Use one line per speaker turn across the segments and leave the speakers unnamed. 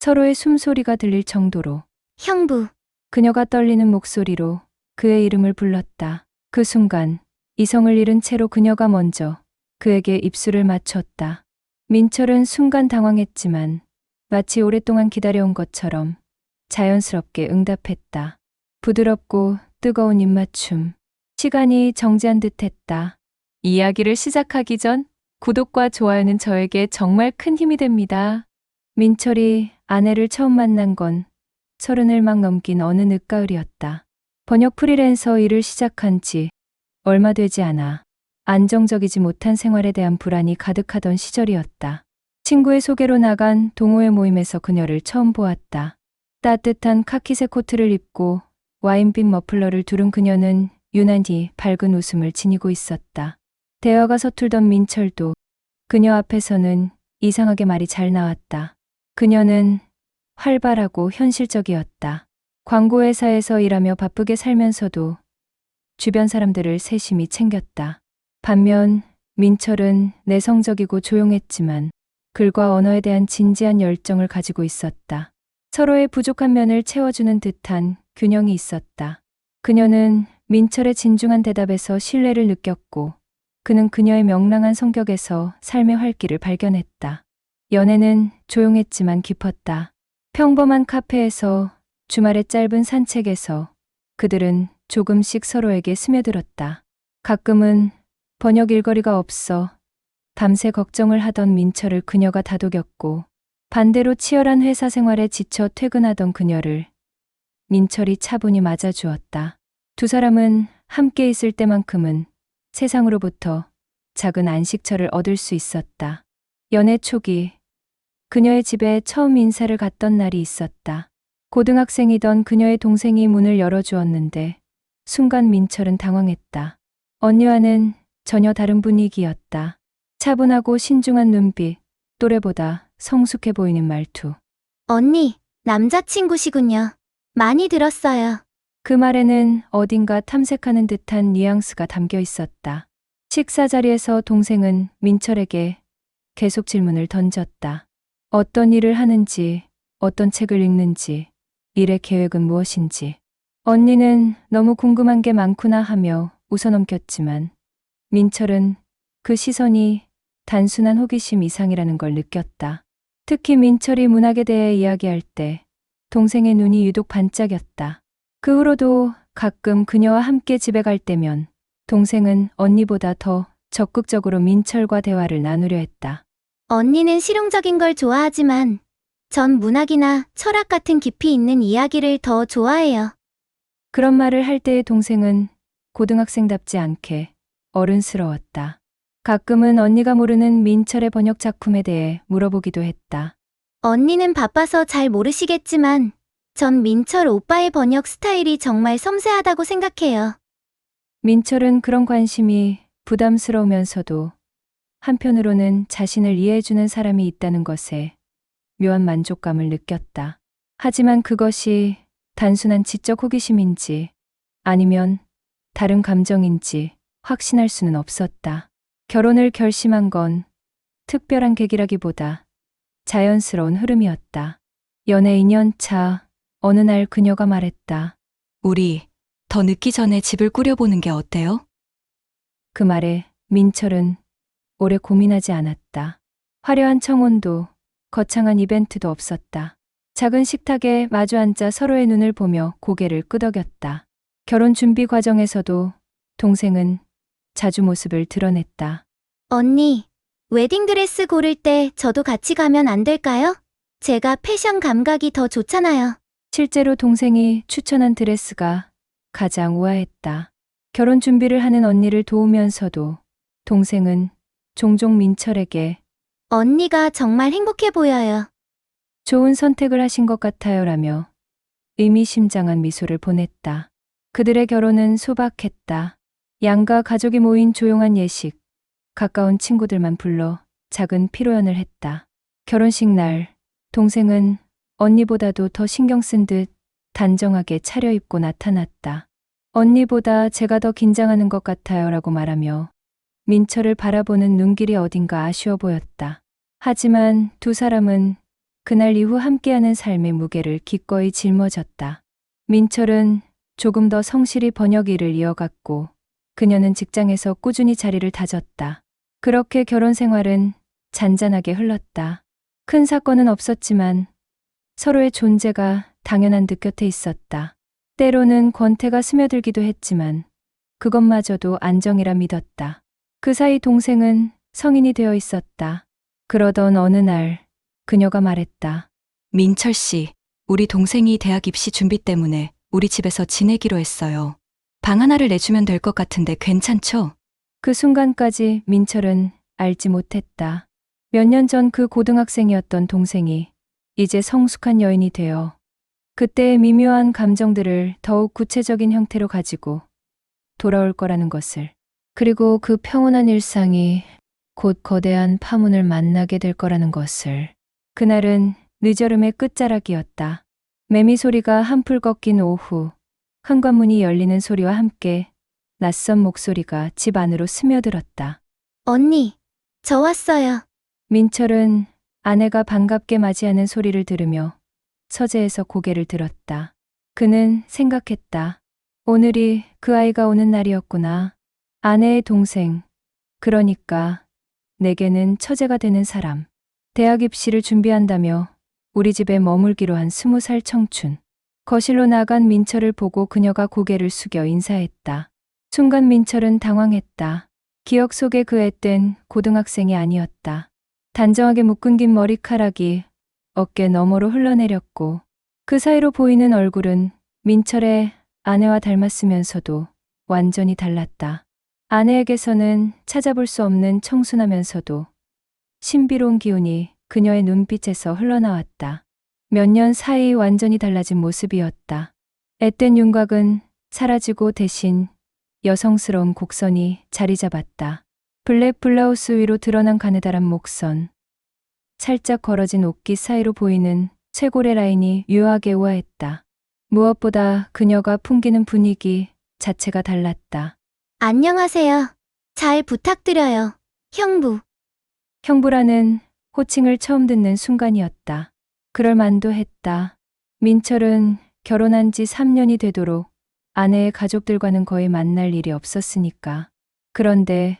서로의 숨소리가 들릴 정도로.
형부.
그녀가 떨리는 목소리로 그의 이름을 불렀다. 그 순간 이성을 잃은 채로 그녀가 먼저 그에게 입술을 맞췄다. 민철은 순간 당황했지만 마치 오랫동안 기다려온 것처럼 자연스럽게 응답했다. 부드럽고 뜨거운 입맞춤. 시간이 정지한 듯했다. 이야기를 시작하기 전 구독과 좋아요는 저에게 정말 큰 힘이 됩니다. 민철이 아내를 처음 만난 건 30을 막 넘긴 어느 늦가을이었다. 번역 프리랜서 일을 시작한 지 얼마 되지 않아 안정적이지 못한 생활에 대한 불안이 가득하던 시절이었다. 친구의 소개로 나간 동호회 모임에서 그녀를 처음 보았다. 따뜻한 카키색 코트를 입고 와인빛 머플러를 두른 그녀는 유난히 밝은 웃음을 지니고 있었다. 대화가 서툴던 민철도 그녀 앞에서는 이상하게 말이 잘 나왔다. 그녀는 활발하고 현실적이었다. 광고회사에서 일하며 바쁘게 살면서도 주변 사람들을 세심히 챙겼다. 반면 민철은 내성적이고 조용했지만 글과 언어에 대한 진지한 열정을 가지고 있었다. 서로의 부족한 면을 채워주는 듯한 균형이 있었다. 그녀는 민철의 진중한 대답에서 신뢰를 느꼈고 그는 그녀의 명랑한 성격에서 삶의 활기를 발견했다. 연애는 조용했지만 깊었다. 평범한 카페에서, 주말의 짧은 산책에서 그들은 조금씩 서로에게 스며들었다. 가끔은 번역 일거리가 없어 밤새 걱정을 하던 민철을 그녀가 다독였고, 반대로 치열한 회사 생활에 지쳐 퇴근하던 그녀를 민철이 차분히 맞아주었다. 두 사람은 함께 있을 때만큼은 세상으로부터 작은 안식처를 얻을 수 있었다. 연애 초기, 그녀의 집에 처음 인사를 갔던 날이 있었다. 고등학생이던 그녀의 동생이 문을 열어주었는데 순간 민철은 당황했다. 언니와는 전혀 다른 분위기였다. 차분하고 신중한 눈빛, 또래보다 성숙해 보이는 말투.
언니, 남자친구시군요. 많이 들었어요.
그 말에는 어딘가 탐색하는 듯한 뉘앙스가 담겨 있었다. 식사 자리에서 동생은 민철에게 계속 질문을 던졌다. 어떤 일을 하는지, 어떤 책을 읽는지, 일의 계획은 무엇인지. 언니는 너무 궁금한 게 많구나 하며 웃어넘겼지만 민철은 그 시선이 단순한 호기심 이상이라는 걸 느꼈다. 특히 민철이 문학에 대해 이야기할 때 동생의 눈이 유독 반짝였다. 그 후로도 가끔 그녀와 함께 집에 갈 때면 동생은 언니보다 더 적극적으로 민철과 대화를 나누려 했다.
언니는 실용적인 걸 좋아하지만 전 문학이나 철학 같은 깊이 있는 이야기를 더 좋아해요.
그런 말을 할 때의 동생은 고등학생답지 않게 어른스러웠다. 가끔은 언니가 모르는 민철의 번역 작품에 대해 물어보기도 했다.
언니는 바빠서 잘 모르시겠지만 전 민철 오빠의 번역 스타일이 정말 섬세하다고 생각해요.
민철은 그런 관심이 부담스러우면서도 한편으로는 자신을 이해해주는 사람이 있다는 것에 묘한 만족감을 느꼈다. 하지만 그것이 단순한 지적 호기심인지 아니면 다른 감정인지 확신할 수는 없었다. 결혼을 결심한 건 특별한 계기라기보다 자연스러운 흐름이었다. 연애 2년 차 어느 날 그녀가 말했다.
우리 더 늦기 전에 집을 꾸려보는 게 어때요?
그 말에 민철은 오래 고민하지 않았다. 화려한 청혼도 거창한 이벤트도 없었다. 작은 식탁에 마주 앉아 서로의 눈을 보며 고개를 끄덕였다. 결혼 준비 과정에서도 동생은 자주 모습을 드러냈다.
언니, 웨딩드레스 고를 때 저도 같이 가면 안 될까요? 제가 패션 감각이 더 좋잖아요.
실제로 동생이 추천한 드레스가 가장 우아했다. 결혼 준비를 하는 언니를 도우면서도 동생은 종종 민철에게
언니가 정말 행복해 보여요.
좋은 선택을 하신 것 같아요 라며 의미심장한 미소를 보냈다. 그들의 결혼은 소박했다. 양가 가족이 모인 조용한 예식, 가까운 친구들만 불러 작은 피로연을 했다. 결혼식 날, 동생은 언니보다도 더 신경 쓴 듯 단정하게 차려입고 나타났다. 언니보다 제가 더 긴장하는 것 같아요 라고 말하며 민철을 바라보는 눈길이 어딘가 아쉬워 보였다. 하지만 두 사람은 그날 이후 함께하는 삶의 무게를 기꺼이 짊어졌다. 민철은 조금 더 성실히 번역 일을 이어갔고 그녀는 직장에서 꾸준히 자리를 다졌다. 그렇게 결혼 생활은 잔잔하게 흘렀다. 큰 사건은 없었지만 서로의 존재가 당연한 듯 곁에 있었다. 때로는 권태가 스며들기도 했지만 그것마저도 안정이라 믿었다. 그 사이 동생은 성인이 되어 있었다. 그러던 어느 날 그녀가 말했다.
민철 씨, 우리 동생이 대학 입시 준비 때문에 우리 집에서 지내기로 했어요. 방 하나를 내주면 될 것 같은데 괜찮죠?
그 순간까지 민철은 알지 못했다. 몇 년 전 그 고등학생이었던 동생이 이제 성숙한 여인이 되어 그때의 미묘한 감정들을 더욱 구체적인 형태로 가지고 돌아올 거라는 것을. 그리고 그 평온한 일상이 곧 거대한 파문을 만나게 될 거라는 것을. 그날은 늦여름의 끝자락이었다. 매미 소리가 한풀 꺾인 오후, 현관문이 열리는 소리와 함께 낯선 목소리가 집 안으로 스며들었다.
언니, 저 왔어요.
민철은 아내가 반갑게 맞이하는 소리를 들으며 서재에서 고개를 들었다. 그는 생각했다. 오늘이 그 아이가 오는 날이었구나. 아내의 동생. 그러니까 내게는 처제가 되는 사람. 대학 입시를 준비한다며 우리 집에 머물기로 한 20살 청춘. 거실로 나간 민철을 보고 그녀가 고개를 숙여 인사했다. 순간 민철은 당황했다. 기억 속의 그 앳된 고등학생이 아니었다. 단정하게 묶은 긴 머리카락이 어깨 너머로 흘러내렸고 그 사이로 보이는 얼굴은 민철의 아내와 닮았으면서도 완전히 달랐다. 아내에게서는 찾아볼 수 없는 청순하면서도 신비로운 기운이 그녀의 눈빛에서 흘러나왔다. 몇 년 사이 완전히 달라진 모습이었다. 앳된 윤곽은 사라지고 대신 여성스러운 곡선이 자리 잡았다. 블랙 블라우스 위로 드러난 가느다란 목선, 살짝 걸어진 옷깃 사이로 보이는 쇄골의 라인이 묘하게 우아했다. 무엇보다 그녀가 풍기는 분위기 자체가 달랐다.
안녕하세요. 잘 부탁드려요. 형부.
형부라는 호칭을 처음 듣는 순간이었다. 그럴 만도 했다. 민철은 결혼한 지 3년이 되도록 아내의 가족들과는 거의 만날 일이 없었으니까. 그런데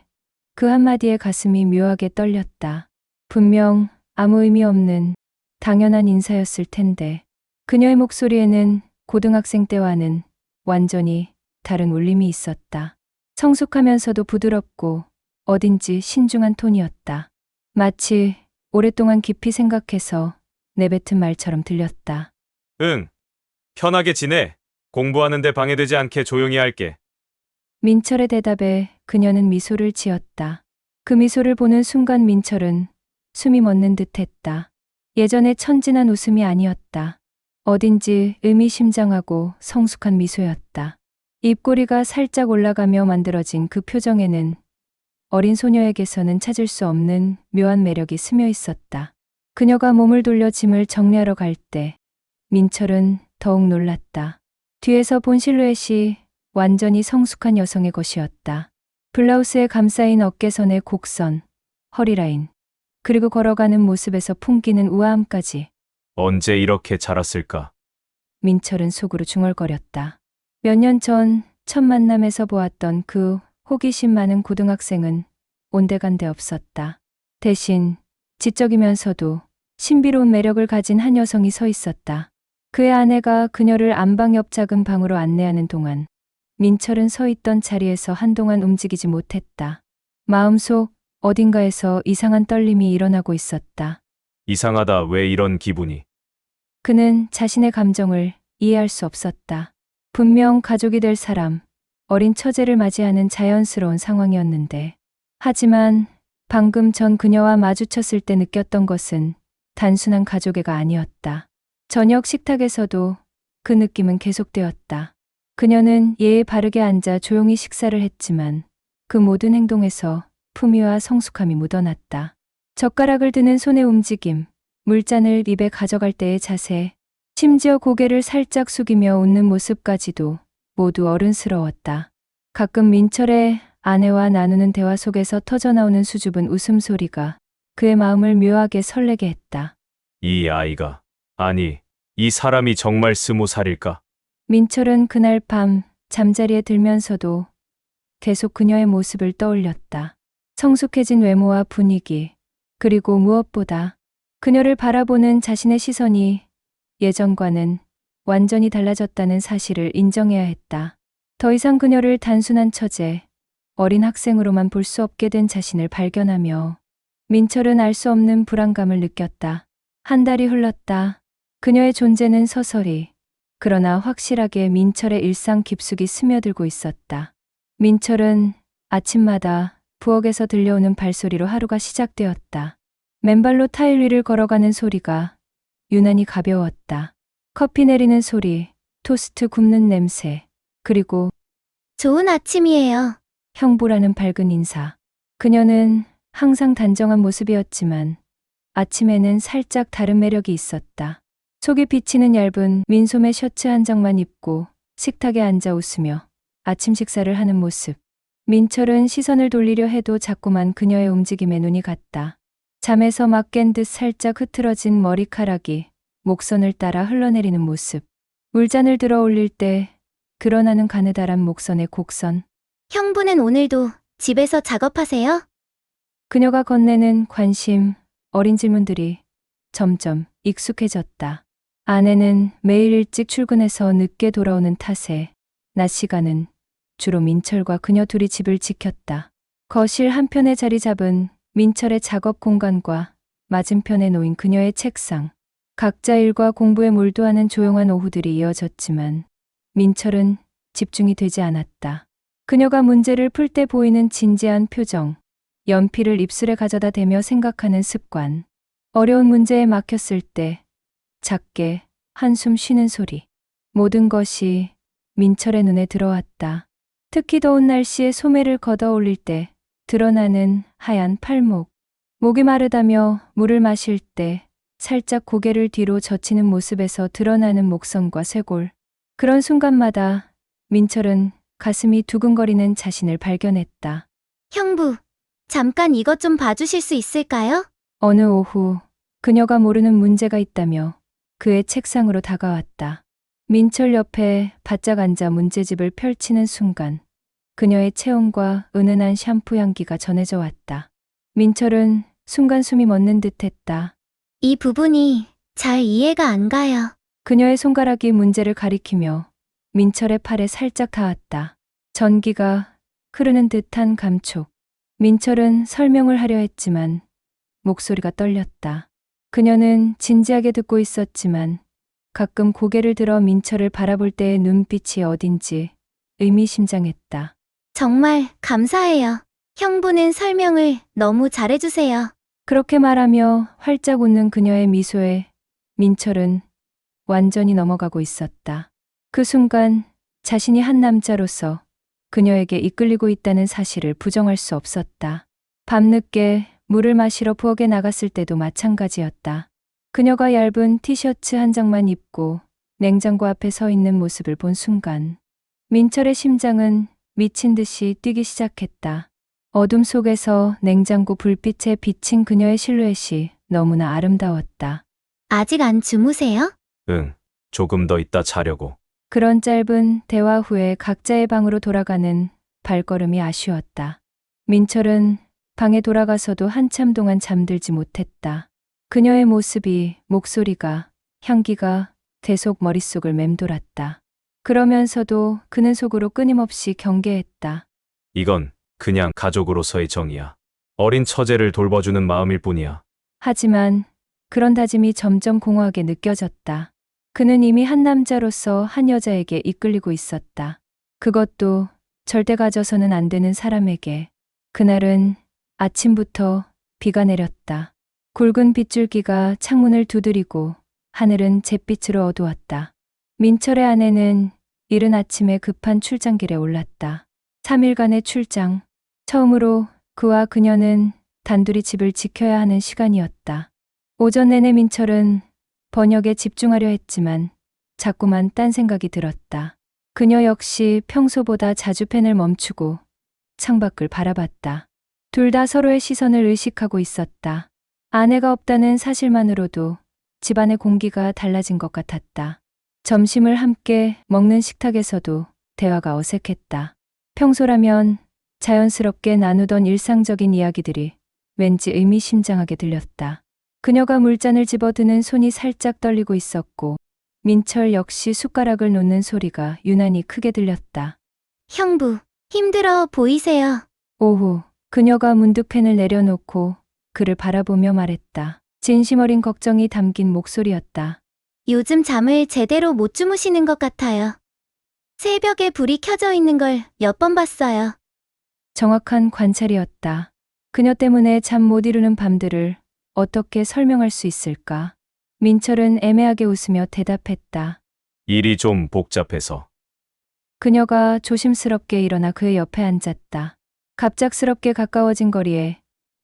그 한마디에 가슴이 묘하게 떨렸다. 분명 아무 의미 없는 당연한 인사였을 텐데 그녀의 목소리에는 고등학생 때와는 완전히 다른 울림이 있었다. 성숙하면서도 부드럽고 어딘지 신중한 톤이었다. 마치 오랫동안 깊이 생각해서 내뱉은 말처럼 들렸다.
응. 편하게 지내. 공부하는데 방해되지 않게 조용히 할게.
민철의 대답에 그녀는 미소를 지었다. 그 미소를 보는 순간 민철은 숨이 멎는 듯했다. 예전의 천진한 웃음이 아니었다. 어딘지 의미심장하고 성숙한 미소였다. 입꼬리가 살짝 올라가며 만들어진 그 표정에는 어린 소녀에게서는 찾을 수 없는 묘한 매력이 스며 있었다. 그녀가 몸을 돌려 짐을 정리하러 갈 때 민철은 더욱 놀랐다. 뒤에서 본 실루엣이 완전히 성숙한 여성의 것이었다. 블라우스에 감싸인 어깨선의 곡선, 허리 라인, 그리고 걸어가는 모습에서 풍기는 우아함까지.
언제 이렇게 자랐을까?
민철은 속으로 중얼거렸다. 몇 년 전 첫 만남에서 보았던 그 호기심 많은 고등학생은 온데간데 없었다. 대신 지적이면서도 신비로운 매력을 가진 한 여성이 서 있었다. 그의 아내가 그녀를 안방 옆 작은 방으로 안내하는 동안 민철은 서 있던 자리에서 한동안 움직이지 못했다. 마음속 어딘가에서 이상한 떨림이 일어나고 있었다.
이상하다. 왜 이런 기분이?
그는 자신의 감정을 이해할 수 없었다. 분명 가족이 될 사람, 어린 처제를 맞이하는 자연스러운 상황이었는데. 하지만 방금 전 그녀와 마주쳤을 때 느꼈던 것은 단순한 가족애가 아니었다. 저녁 식탁에서도 그 느낌은 계속되었다. 그녀는 예의 바르게 앉아 조용히 식사를 했지만 그 모든 행동에서 품위와 성숙함이 묻어났다. 젓가락을 드는 손의 움직임, 물잔을 입에 가져갈 때의 자세, 심지어 고개를 살짝 숙이며 웃는 모습까지도 모두 어른스러웠다. 가끔 민철의 아내와 나누는 대화 속에서 터져나오는 수줍은 웃음소리가 그의 마음을 묘하게 설레게 했다.
이 아이가, 아니, 이 사람이 정말 20살일까?
민철은 그날 밤 잠자리에 들면서도 계속 그녀의 모습을 떠올렸다. 성숙해진 외모와 분위기, 그리고 무엇보다 그녀를 바라보는 자신의 시선이 예전과는 완전히 달라졌다는 사실을 인정해야 했다. 더 이상 그녀를 단순한 처제, 어린 학생으로만 볼 수 없게 된 자신을 발견하며 민철은 알 수 없는 불안감을 느꼈다. 한 달이 흘렀다. 그녀의 존재는 서서히, 그러나 확실하게 민철의 일상 깊숙이 스며들고 있었다. 민철은 아침마다 부엌에서 들려오는 발소리로 하루가 시작되었다. 맨발로 타일 위를 걸어가는 소리가 유난히 가벼웠다. 커피 내리는 소리, 토스트 굽는 냄새, 그리고
좋은 아침이에요.
형부라는 밝은 인사. 그녀는 항상 단정한 모습이었지만 아침에는 살짝 다른 매력이 있었다. 속이 비치는 얇은 민소매 셔츠 한 장만 입고 식탁에 앉아 웃으며 아침 식사를 하는 모습. 민철은 시선을 돌리려 해도 자꾸만 그녀의 움직임에 눈이 갔다. 잠에서 막 깬 듯 살짝 흐트러진 머리카락이 목선을 따라 흘러내리는 모습. 물잔을 들어 올릴 때 드러나는 가느다란 목선의 곡선.
형부는 오늘도 집에서 작업하세요?
그녀가 건네는 관심, 어린 질문들이 점점 익숙해졌다. 아내는 매일 일찍 출근해서 늦게 돌아오는 탓에 낮 시간은 주로 민철과 그녀 둘이 집을 지켰다. 거실 한편에 자리 잡은 민철의 작업 공간과 맞은편에 놓인 그녀의 책상. 각자 일과 공부에 몰두하는 조용한 오후들이 이어졌지만 민철은 집중이 되지 않았다. 그녀가 문제를 풀 때 보이는 진지한 표정, 연필을 입술에 가져다 대며 생각하는 습관, 어려운 문제에 막혔을 때 작게 한숨 쉬는 소리. 모든 것이 민철의 눈에 들어왔다. 특히 더운 날씨에 소매를 걷어 올릴 때 드러나는 하얀 팔목. 목이 마르다며 물을 마실 때 살짝 고개를 뒤로 젖히는 모습에서 드러나는 목선과 쇄골. 그런 순간마다 민철은 가슴이 두근거리는 자신을 발견했다.
형부, 잠깐 이것 좀 봐주실 수 있을까요?
어느 오후 그녀가 모르는 문제가 있다며 그의 책상으로 다가왔다. 민철 옆에 바짝 앉아 문제집을 펼치는 순간 그녀의 체온과 은은한 샴푸 향기가 전해져 왔다. 민철은 순간 숨이 멎는 듯했다.
이 부분이 잘 이해가 안 가요.
그녀의 손가락이 문제를 가리키며 민철의 팔에 살짝 닿았다. 전기가 흐르는 듯한 감촉. 민철은 설명을 하려 했지만 목소리가 떨렸다. 그녀는 진지하게 듣고 있었지만 가끔 고개를 들어 민철을 바라볼 때의 눈빛이 어딘지 의미심장했다.
정말 감사해요. 형부는 설명을 너무 잘해주세요.
그렇게 말하며 활짝 웃는 그녀의 미소에 민철은 완전히 넘어가고 있었다. 그 순간 자신이 한 남자로서 그녀에게 이끌리고 있다는 사실을 부정할 수 없었다. 밤늦게 물을 마시러 부엌에 나갔을 때도 마찬가지였다. 그녀가 얇은 티셔츠 한 장만 입고 냉장고 앞에 서 있는 모습을 본 순간 민철의 심장은 미친 듯이 뛰기 시작했다. 어둠 속에서 냉장고 불빛에 비친 그녀의 실루엣이 너무나 아름다웠다.
아직 안 주무세요?
응, 조금 더 있다 자려고.
그런 짧은 대화 후에 각자의 방으로 돌아가는 발걸음이 아쉬웠다. 민철은 방에 돌아가서도 한참 동안 잠들지 못했다. 그녀의 모습이, 목소리가, 향기가 계속 머릿속을 맴돌았다. 그러면서도 그는 속으로 끊임없이 경계했다.
이건 그냥 가족으로서의 정이야. 어린 처제를 돌봐주는 마음일 뿐이야.
하지만 그런 다짐이 점점 공허하게 느껴졌다. 그는 이미 한 남자로서 한 여자에게 이끌리고 있었다. 그것도 절대 가져서는 안 되는 사람에게. 그날은 아침부터 비가 내렸다. 굵은 빗줄기가 창문을 두드리고 하늘은 잿빛으로 어두웠다. 민철의 아내는 이른 아침에 급한 출장길에 올랐다. 3일간의 출장. 처음으로 그와 그녀는 단둘이 집을 지켜야 하는 시간이었다. 오전 내내 민철은 번역에 집중하려 했지만 자꾸만 딴 생각이 들었다. 그녀 역시 평소보다 자주 펜을 멈추고 창밖을 바라봤다. 둘 다 서로의 시선을 의식하고 있었다. 아내가 없다는 사실만으로도 집안의 공기가 달라진 것 같았다. 점심을 함께 먹는 식탁에서도 대화가 어색했다. 평소라면 자연스럽게 나누던 일상적인 이야기들이 왠지 의미심장하게 들렸다. 그녀가 물잔을 집어드는 손이 살짝 떨리고 있었고 민철 역시 숟가락을 놓는 소리가 유난히 크게 들렸다.
형부, 힘들어 보이세요.
오후 그녀가 문득 펜을 내려놓고 그를 바라보며 말했다. 진심 어린 걱정이 담긴 목소리였다.
요즘 잠을 제대로 못 주무시는 것 같아요. 새벽에 불이 켜져 있는 걸 몇 번 봤어요.
정확한 관찰이었다. 그녀 때문에 잠 못 이루는 밤들을 어떻게 설명할 수 있을까? 민철은 애매하게 웃으며 대답했다.
일이 좀 복잡해서.
그녀가 조심스럽게 일어나 그의 옆에 앉았다. 갑작스럽게 가까워진 거리에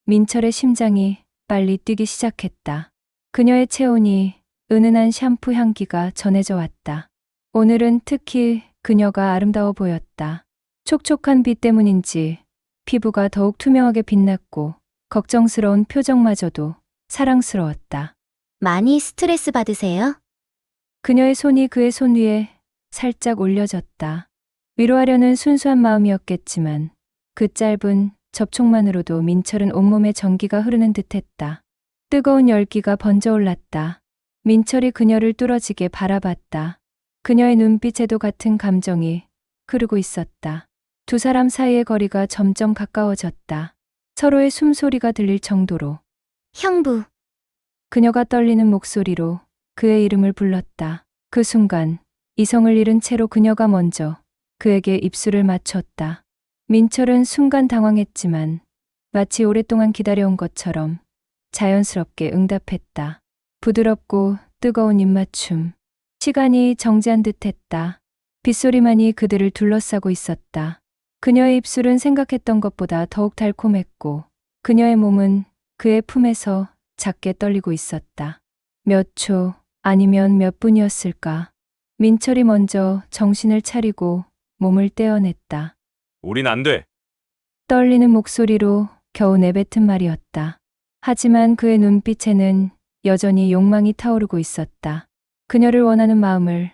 민철의 심장이 빨리 뛰기 시작했다. 그녀의 체온이 은은한 샴푸 향기가 전해져 왔다. 오늘은 특히 그녀가 아름다워 보였다. 촉촉한 빛 때문인지 피부가 더욱 투명하게 빛났고 걱정스러운 표정마저도 사랑스러웠다.
많이 스트레스 받으세요?
그녀의 손이 그의 손 위에 살짝 올려졌다. 위로하려는 순수한 마음이었겠지만 그 짧은 접촉만으로도 민철은 온몸에 전기가 흐르는 듯했다. 뜨거운 열기가 번져 올랐다. 민철이 그녀를 뚫어지게 바라봤다. 그녀의 눈빛에도 같은 감정이 흐르고 있었다. 두 사람 사이의 거리가 점점 가까워졌다. 서로의 숨소리가 들릴 정도로.
형부,
그녀가 떨리는 목소리로 그의 이름을 불렀다. 그 순간 이성을 잃은 채로 그녀가 먼저 그에게 입술을 맞췄다. 민철은 순간 당황했지만 마치 오랫동안 기다려온 것처럼 자연스럽게 응답했다. 부드럽고 뜨거운 입맞춤. 시간이 정지한 듯했다. 빗소리만이 그들을 둘러싸고 있었다. 그녀의 입술은 생각했던 것보다 더욱 달콤했고 그녀의 몸은 그의 품에서 작게 떨리고 있었다. 몇 초 아니면 몇 분이었을까. 민철이 먼저 정신을 차리고 몸을 떼어냈다.
우린 안 돼.
떨리는 목소리로 겨우 내뱉은 말이었다. 하지만 그의 눈빛에는 여전히 욕망이 타오르고 있었다. 그녀를 원하는 마음을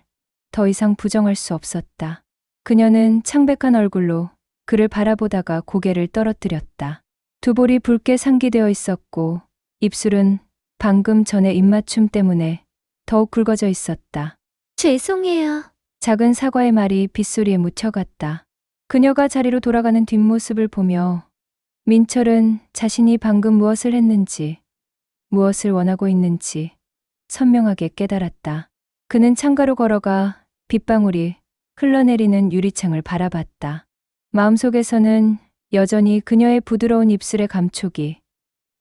더 이상 부정할 수 없었다. 그녀는 창백한 얼굴로 그를 바라보다가 고개를 떨어뜨렸다. 두 볼이 붉게 상기되어 있었고 입술은 방금 전의 입맞춤 때문에 더욱 굵어져 있었다.
죄송해요.
작은 사과의 말이 빗소리에 묻혀갔다. 그녀가 자리로 돌아가는 뒷모습을 보며 민철은 자신이 방금 무엇을 했는지, 무엇을 원하고 있는지 선명하게 깨달았다. 그는 창가로 걸어가 빗방울이 흘러내리는 유리창을 바라봤다. 마음속에서는 여전히 그녀의 부드러운 입술의 감촉이,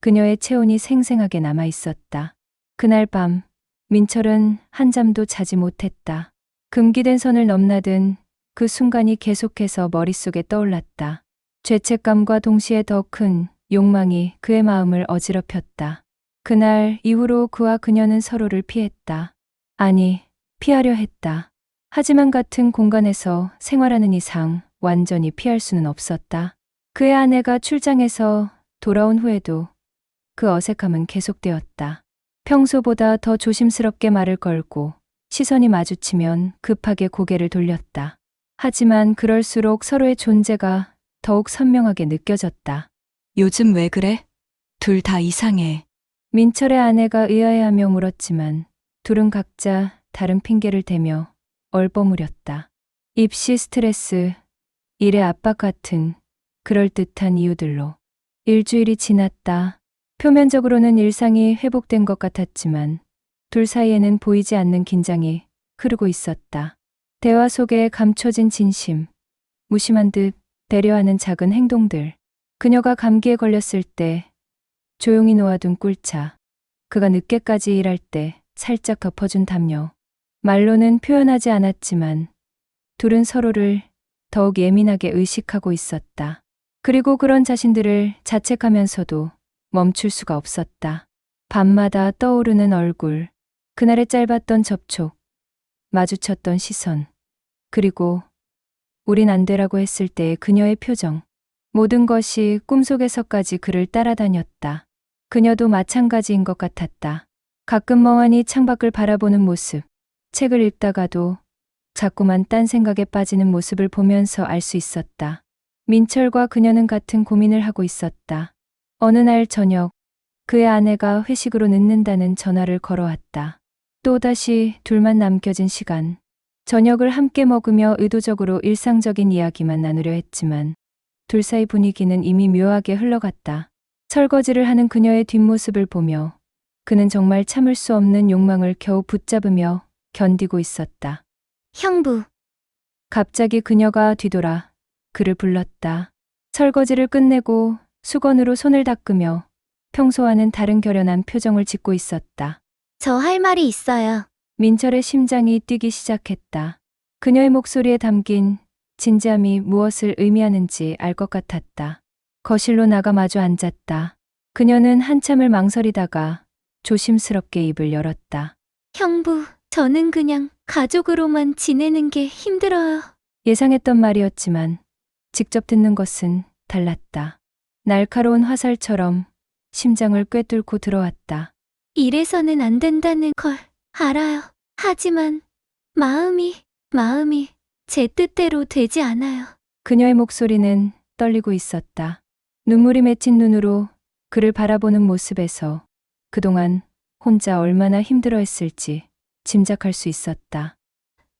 그녀의 체온이 생생하게 남아 있었다. 그날 밤 민철은 한잠도 자지 못했다. 금기된 선을 넘나든 그 순간이 계속해서 머릿속에 떠올랐다. 죄책감과 동시에 더 큰 욕망이 그의 마음을 어지럽혔다. 그날 이후로 그와 그녀는 서로를 피했다. 아니, 피하려 했다. 하지만 같은 공간에서 생활하는 이상 완전히 피할 수는 없었다. 그의 아내가 출장해서 돌아온 후에도 그 어색함은 계속되었다. 평소보다 더 조심스럽게 말을 걸고 시선이 마주치면 급하게 고개를 돌렸다. 하지만 그럴수록 서로의 존재가 더욱 선명하게 느껴졌다.
요즘 왜 그래? 둘 다 이상해.
민철의 아내가 의아해하며 물었지만 둘은 각자 다른 핑계를 대며 얼버무렸다. 입시 스트레스, 일의 압박 같은 그럴듯한 이유들로. 일주일이 지났다. 표면적으로는 일상이 회복된 것 같았지만 둘 사이에는 보이지 않는 긴장이 흐르고 있었다. 대화 속에 감춰진 진심, 무심한 듯 배려하는 작은 행동들. 그녀가 감기에 걸렸을 때 조용히 놓아둔 꿀차, 그가 늦게까지 일할 때 살짝 덮어준 담요. 말로는 표현하지 않았지만 둘은 서로를 더욱 예민하게 의식하고 있었다. 그리고 그런 자신들을 자책하면서도 멈출 수가 없었다. 밤마다 떠오르는 얼굴, 그날의 짧았던 접촉, 마주쳤던 시선, 그리고 우린 안 되라고 했을 때의 그녀의 표정. 모든 것이 꿈속에서까지 그를 따라다녔다. 그녀도 마찬가지인 것 같았다. 가끔 멍하니 창밖을 바라보는 모습, 책을 읽다가도 자꾸만 딴 생각에 빠지는 모습을 보면서 알 수 있었다. 민철과 그녀는 같은 고민을 하고 있었다. 어느 날 저녁, 그의 아내가 회식으로 늦는다는 전화를 걸어왔다. 또다시 둘만 남겨진 시간. 저녁을 함께 먹으며 의도적으로 일상적인 이야기만 나누려 했지만 둘 사이 분위기는 이미 묘하게 흘러갔다. 설거지를 하는 그녀의 뒷모습을 보며 그는 정말 참을 수 없는 욕망을 겨우 붙잡으며 견디고 있었다.
형부,
갑자기 그녀가 뒤돌아 그를 불렀다. 설거지를 끝내고 수건으로 손을 닦으며 평소와는 다른 결연한 표정을 짓고 있었다.
저 할 말이 있어요.
민철의 심장이 뛰기 시작했다. 그녀의 목소리에 담긴 진지함이 무엇을 의미하는지 알 것 같았다. 거실로 나가 마주 앉았다. 그녀는 한참을 망설이다가 조심스럽게 입을 열었다.
형부, 저는 그냥 가족으로만 지내는 게 힘들어요.
예상했던 말이었지만 직접 듣는 것은 달랐다. 날카로운 화살처럼 심장을 꿰뚫고 들어왔다.
이래서는 안 된다는 걸 알아요. 하지만 마음이 제 뜻대로 되지 않아요.
그녀의 목소리는 떨리고 있었다. 눈물이 맺힌 눈으로 그를 바라보는 모습에서 그동안 혼자 얼마나 힘들어했을지 짐작할 수 있었다.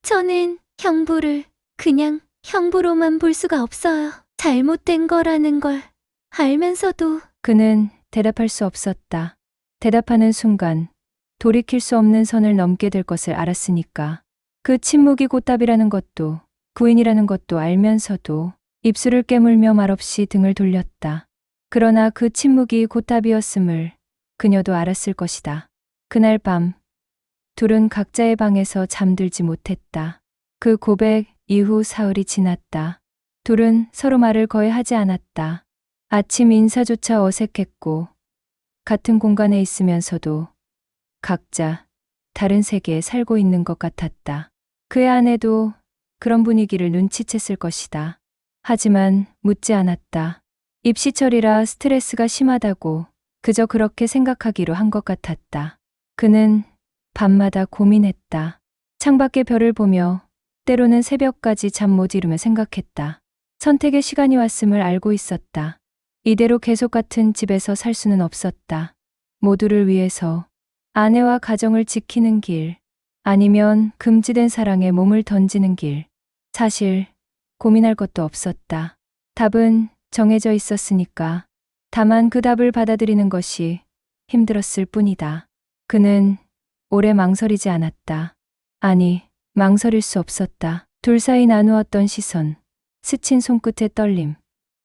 저는 형부를 그냥 형부로만 볼 수가 없어요. 잘못된 거라는 걸 알면서도
그는 대답할 수 없었다. 대답하는 순간 돌이킬 수 없는 선을 넘게 될 것을 알았으니까. 그 침묵이 곧 답이라는 것도 부인이라는 것도 알면서도 입술을 깨물며 말없이 등을 돌렸다. 그러나 그 침묵이 곧 답이었음을 그녀도 알았을 것이다. 그날 밤 둘은 각자의 방에서 잠들지 못했다. 그 고백 이후 사흘이 지났다. 둘은 서로 말을 거의 하지 않았다. 아침 인사조차 어색했고 같은 공간에 있으면서도 각자 다른 세계에 살고 있는 것 같았다. 그의 아내도 그런 분위기를 눈치챘을 것이다. 하지만 묻지 않았다. 입시철이라 스트레스가 심하다고 그저 그렇게 생각하기로 한 것 같았다. 그는 밤마다 고민했다. 창밖의 별을 보며 때로는 새벽까지 잠 못 이루며 생각했다. 선택의 시간이 왔음을 알고 있었다. 이대로 계속 같은 집에서 살 수는 없었다. 모두를 위해서 아내와 가정을 지키는 길, 아니면 금지된 사랑에 몸을 던지는 길. 사실 고민할 것도 없었다. 답은 정해져 있었으니까. 다만 그 답을 받아들이는 것이 힘들었을 뿐이다. 그는 오래 망설이지 않았다. 아니, 망설일 수 없었다. 둘 사이 나누었던 시선, 스친 손끝의 떨림,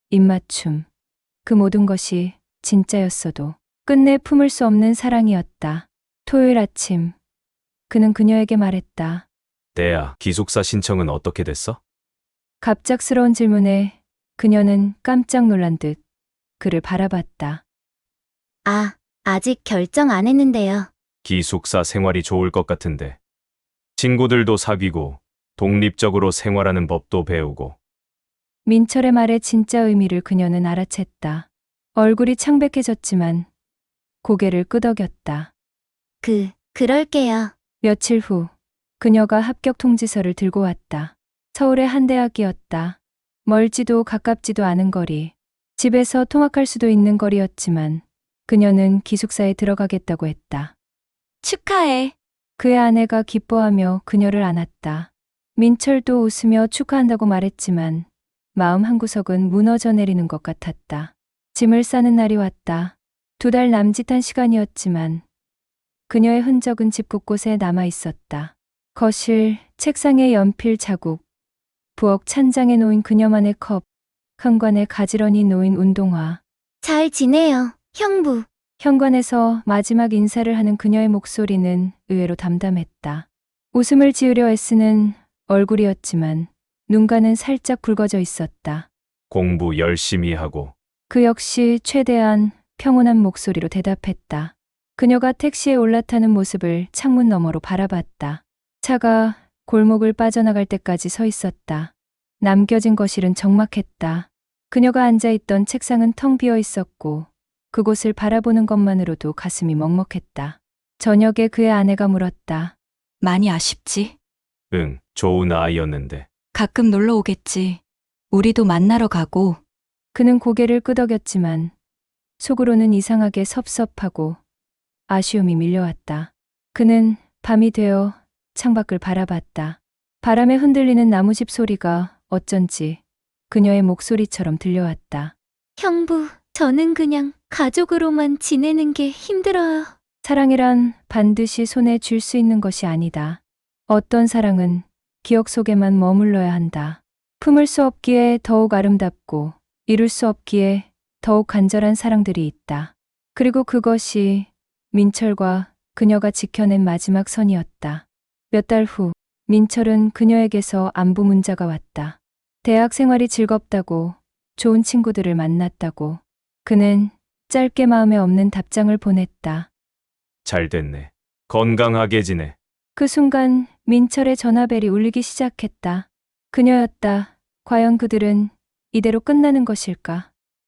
입맞춤. 그 모든 것이 진짜였어도 끝내 품을 수 없는 사랑이었다. 토요일 아침, 그는 그녀에게 말했다.
대야, 기숙사 신청은 어떻게 됐어?
갑작스러운 질문에 그녀는 깜짝 놀란 듯 그를 바라봤다.
아직 결정 안 했는데요.
기숙사 생활이 좋을 것 같은데. 친구들도 사귀고 독립적으로 생활하는 법도 배우고.
민철의 말의 진짜 의미를 그녀는 알아챘다. 얼굴이 창백해졌지만 고개를 끄덕였다.
그럴게요.
며칠 후 그녀가 합격 통지서를 들고 왔다. 서울의 한 대학이었다. 멀지도 가깝지도 않은 거리. 집에서 통학할 수도 있는 거리였지만 그녀는 기숙사에 들어가겠다고 했다.
축하해.
그의 아내가 기뻐하며 그녀를 안았다. 민철도 웃으며 축하한다고 말했지만 마음 한구석은 무너져 내리는 것 같았다. 짐을 싸는 날이 왔다. 2달 남짓한 시간이었지만 그녀의 흔적은 집 곳곳에 남아 있었다. 거실, 책상에 연필 자국, 부엌 찬장에 놓인 그녀만의 컵, 현관에 가지런히 놓인 운동화.
잘 지내요, 형부.
현관에서 마지막 인사를 하는 그녀의 목소리는 의외로 담담했다. 웃음을 지으려 애쓰는 얼굴이었지만 눈가는 살짝 굵어져 있었다.
공부 열심히 하고.
그 역시 최대한 평온한 목소리로 대답했다. 그녀가 택시에 올라타는 모습을 창문 너머로 바라봤다. 차가 골목을 빠져나갈 때까지 서 있었다. 남겨진 거실은 적막했다. 그녀가 앉아있던 책상은 텅 비어 있었고 그곳을 바라보는 것만으로도 가슴이 먹먹했다. 저녁에 그의 아내가 물었다.
많이 아쉽지?
응, 좋은 아이였는데.
가끔 놀러 오겠지. 우리도 만나러 가고.
그는 고개를 끄덕였지만 속으로는 이상하게 섭섭하고 아쉬움이 밀려왔다. 그는 밤이 되어 창밖을 바라봤다. 바람에 흔들리는 나무집 소리가 어쩐지 그녀의 목소리처럼 들려왔다.
형부, 저는 그냥 가족으로만 지내는 게 힘들어요.
사랑이란 반드시 손에 쥘 수 있는 것이 아니다. 어떤 사랑은 기억 속에만 머물러야 한다. 품을 수 없기에 더욱 아름답고 이룰 수 없기에 더욱 간절한 사랑들이 있다. 그리고 그것이 민철과 그녀가 지켜낸 마지막 선이었다. 몇 달 후, 민철은 그녀에게서 안부 문자가 왔다. 대학 생활이 즐겁다고, 좋은 친구들을 만났다고. 그는 짧게 마음에 없는 답장을 보냈다.
잘 됐네. 건강하게 지내.
그 순간 민철의 전화벨이 울리기 시작했다. 그녀였다. 과연 그들은 이대로 끝나는 것일까?